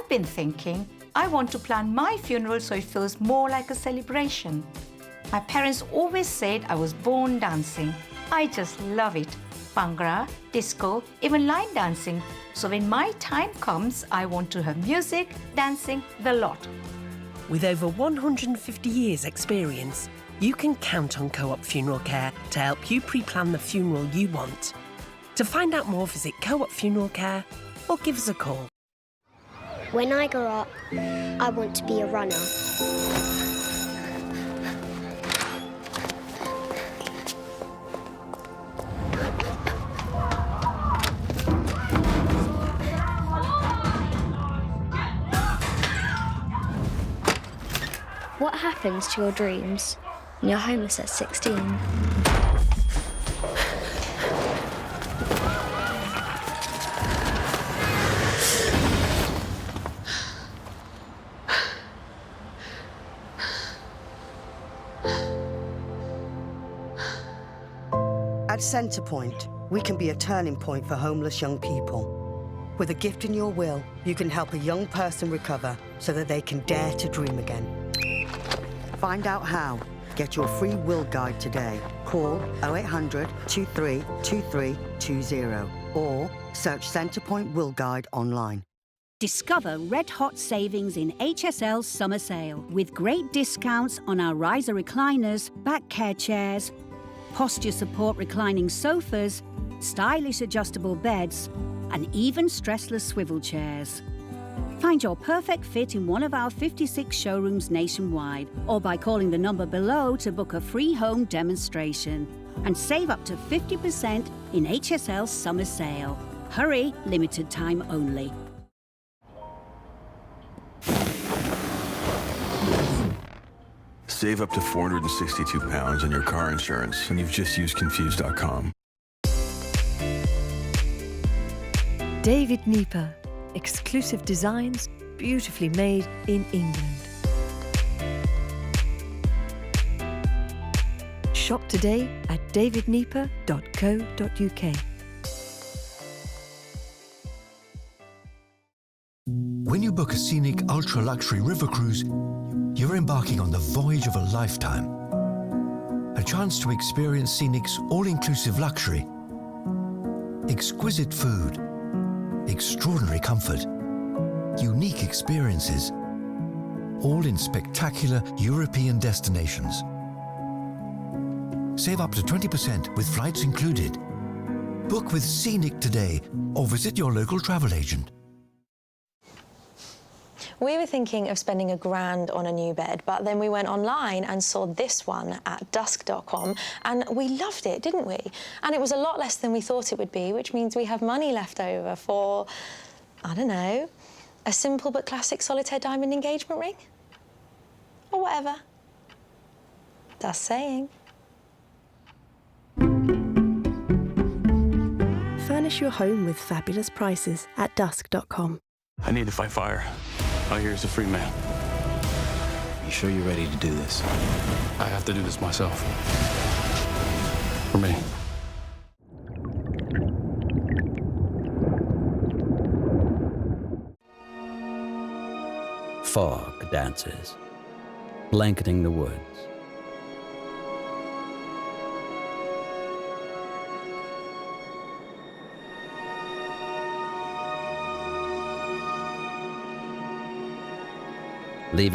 I've been thinking I want to plan my funeral so it feels more like a celebration. My parents always said I was born dancing. I just love it. Bhangra, disco, even line dancing. So when my time comes, I want to have music, dancing, the lot. With over 150 years' experience, you can count on Co-op Funeral Care to help you pre-plan the funeral you want. To find out more, visit Co-op Funeral Care or give us a call. When I grow up, I want to be a runner. What happens to your dreams when you're homeless at 16? At Centrepoint, we can be a turning point for homeless young people. With a gift in your will, you can help a young person recover so that they can dare to dream again. Find out how. Get your free will guide today. Call 0800 23 2320 or search Centrepoint Will Guide online. Discover red-hot savings in HSL's summer sale with great discounts on our riser recliners, back care chairs, posture support reclining sofas, stylish adjustable beds, and even stressless swivel chairs. Find your perfect fit in one of our 56 showrooms nationwide or by calling the number below to book a free home demonstration. And save up to 50% in HSL's summer sale. Hurry, limited time only. Save up to £462 on your car insurance, and you've just used Confused.com. David Nieper. Exclusive designs, beautifully made in England. Shop today at davidnieper.co.uk. When you book a scenic ultra-luxury river cruise, you're embarking on the voyage of a lifetime. A chance to experience scenic's all-inclusive luxury, exquisite food, extraordinary comfort, unique experiences, all in spectacular European destinations. Save up to 20% with flights included. Book with Scenic today or visit your local travel agent. We were thinking of spending £1,000 on a new bed, but then we went online and saw this one at dusk.com, and we loved it, didn't we? And it was a lot less than we thought it would be, which means we have money left over for, I don't know, a simple but classic solitaire diamond engagement ring? Or whatever. Just saying. Furnish your home with fabulous prices at dusk.com. I need to fight fire. All here's a free man. You sure you're ready to do this? I have to do this myself. For me. Fog dances, blanketing the woods. Leaving